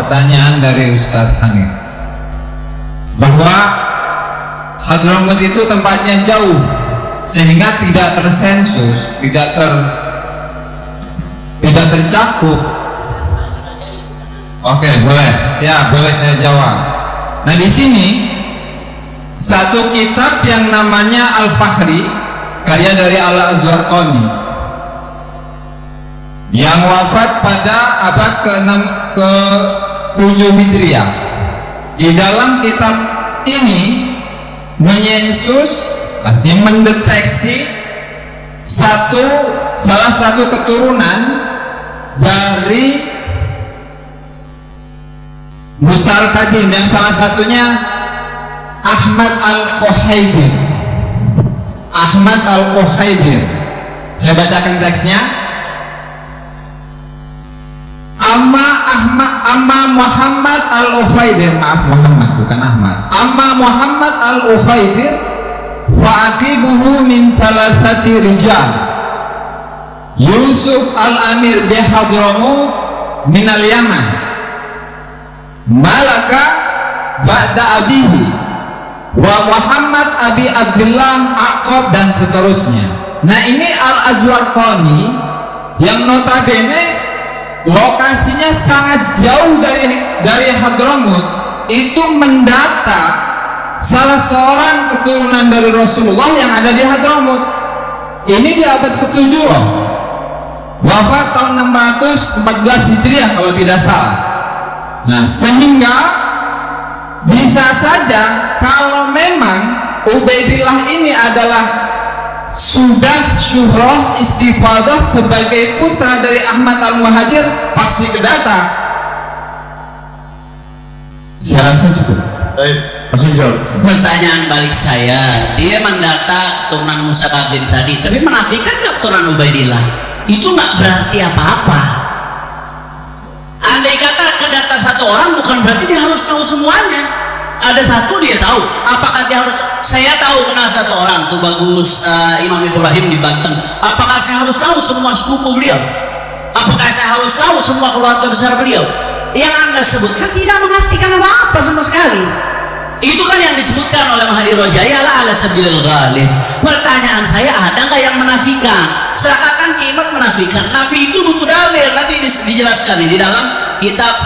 pertanyaan dari Ustadz Hanif bahwa Hadramut itu tempatnya jauh sehingga tidak tersensus, tidak tercakup. Oke, boleh. Ya, boleh saya jawab. Nah, di sini satu kitab yang namanya Al-Fakhri, karya dari Al-Azwarqani, yang wafat pada abad ke-7 Hijriah. Di dalam kitab ini menyensus, artinya mendeteksi salah satu keturunan dari Musa Al-Qadim, yang salah satunya Ahmad Al-Quhaidir. Ahmad Al-Quhaidir. Saya bacakan teksnya. Amma Muhammad Al-Ukhaidir, maaf Muhammad bukan Ahmad. Amma Muhammad Al-Ukhaidir fa'aqibuhu min thalathati rijal. Yusuf Al-Amir Bihadramut min al-Yaman, Malaka ba'da abihi, wa Muhammad Abi Abdullah Aqab, dan seterusnya. Nah, ini Al-Azwarqani yang notabene lokasinya sangat jauh dari Hadramut, itu mendata salah seorang keturunan dari Rasulullah yang ada di Hadramut. Ini di abad ke-7 loh, wafat tahun 614 Hijriah kalau tidak salah. Nah, sehingga bisa saja kalau memang Ubaidillah ini adalah sudah syuhrah istifadah sebagai putra dari Ahmad Al-Muhajir, pasti kedata. Saya rasa cukup. Baik, langsung jawab. Pertanyaan balik saya, dia mendata keturunan Musa Al-Qadim tadi, tapi menafikan keturunan Ubaidillah. Itu nggak berarti apa-apa. Andai kata kedata satu orang, bukan berarti dia harus tahu semuanya. Ada satu dia tahu, apakah dia harus? Saya tahu kenal satu orang tuh bagus, Imam Ibrahim di Banten. Apakah saya harus tahu semua sepupu beliau? Apakah saya harus tahu semua keluarga besar beliau? Yang Anda sebutkan tidak mengartikan apa-apa sama sekali. Itu kan yang disebutkan oleh Mahdi Rojaya ala sabilil ghalib. Pertanyaan saya, ada nggak yang menafikan? Seakan kiamat menafikan. Nafi itu butuh dalil, nanti dijelaskan di dalam kitab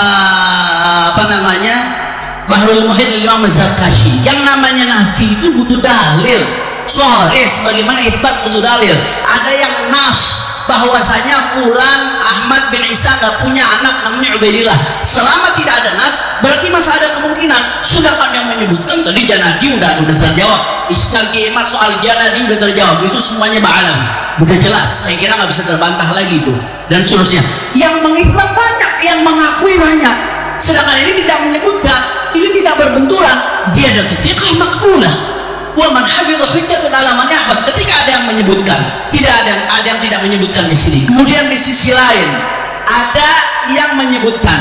Bahrul Muhit Imam Az-Zarkashi. Yang namanya nafi itu butuh dalil. Soares bagaimana isbat butuh dalil. Ada yang nas bahwasanya fulan Ahmad bin Isa gak punya anak namanya Ubaidillah. Selama tidak ada nas, berarti masih ada kemungkinan. Sedangkan yang menyebutkan tadi Janadi udah terjawab. Iskal kiamat soal Janadi udah terjawab. Itu semuanya ba'alam, udah jelas. Saya kira nggak bisa terbantah lagi itu dan seterusnya. Yang mengisbat banyak, yang mengakui banyak. Sedangkan ini tidak menyebutkan, ini tidak berbenturan. Dia ada fiqh makbulah. Wa man hafidha hujjatun ala man yahfad. Ketika ada yang menyebutkan, tidak ada yang tidak menyebutkan di sini. Kemudian di sisi lain ada yang menyebutkan,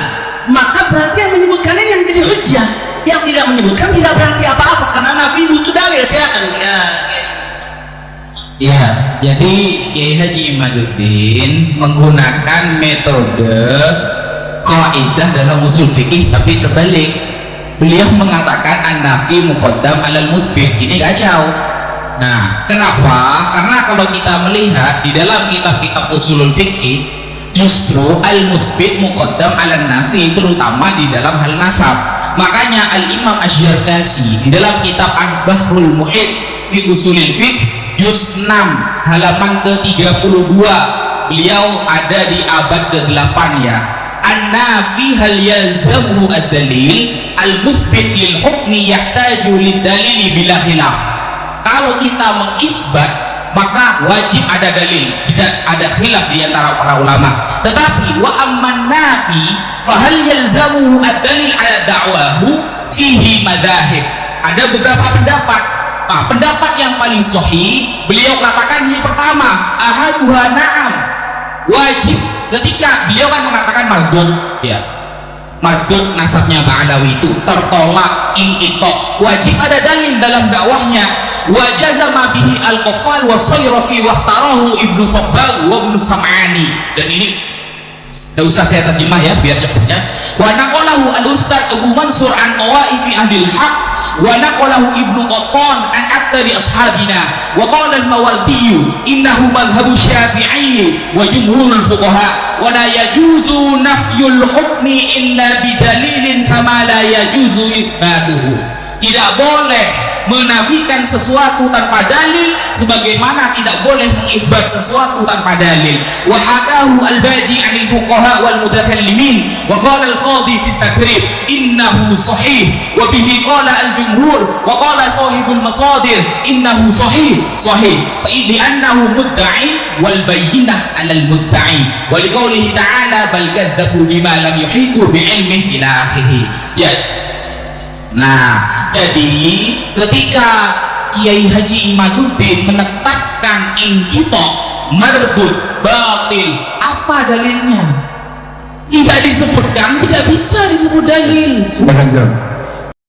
maka berarti yang menyebutkan ini yang jadi hujjah. Yang tidak menyebutkan tidak berarti apa-apa, karena nafi butuh dalil. Silakan. Ya, jadi Kiai Haji Imaduddin menggunakan metode kaidah dalam usul fikih, tapi terbalik. Beliau mengatakan an-nafi muqaddam alal musbit. Ini kacau. Nah, kenapa? Karena kalau kita melihat di dalam kitab-kitab usulul fikih, justru al-musbit muqaddam alal nafi, terutama di dalam hal nasab. Makanya al-Imam Asy-Zarkashi di dalam kitab Al-Bahrul Muhit fi usulil fiqh juz 6 halaman ke-32, beliau ada di abad ke-8 ya. An-nafi hal yalzamu ad-dalil al-musbit lil hukmi yahtaju lid-dalili bila khilaf. Kalau kita mengisbat, maka wajib ada dalil, tidak ada khilaf di antara para ulama. Tetapi wa amman nafi fa hal yalzamu ad-dalil ala da'wahu fihi madahib. Ada beberapa pendapat. Nah, pendapat yang paling sahih, beliau katakan yang pertama, ahaduha na'am, wajib. Ketika beliau kan mengatakan mardud, ya, mardud nasabnya Ba'alawi itu tertolak, inqitok, wajib ada dalil dalam dakwahnya. Wajazama bihi al-Qaffal wa sayrafi wa ihtarahu Ibnu Sabbagh wa Ibnu Sam'ani. Dan ini Tidak usah saya terjemah ya, biar cepatnya. Wa naqalahu al-Ustaz Abu Mansur an Tawaifi Ahlil Haq, wa naqalahu Ibnu Qattan an aktsari ashabina, wa qala al-Mawardi innahu madhhabu Syafi'i wa jumhurul fuqaha, wa la yajuzu nafyul hukmi illa bidalilin kama la yajuzu itsbatuhu. Tidak boleh menafikan sesuatu tanpa dalil sebagaimana tidak boleh mengisbat sesuatu tanpa dalil. Wa hakahu al-Baji 'anil fuqaha wal mutakallimin wa qala al-Qadhi fi at-Taqrib innahu sahih wa bihi qala al-jumhur wa qala sahibul masadir innahu sahih fa li'annahu mudda'i wal bayyinah 'ala al-mudda'i wa liqaulihi ta'ala bal kadzabu bima lam yuhitu bi'ilmihi ila akhirih. Nah, jadi ketika Kiai Haji Imaduddin menetapkan inqitok mardud batil, apa dalilnya? Tidak disebutkan, tidak bisa disebut dalil. Silakan jawab.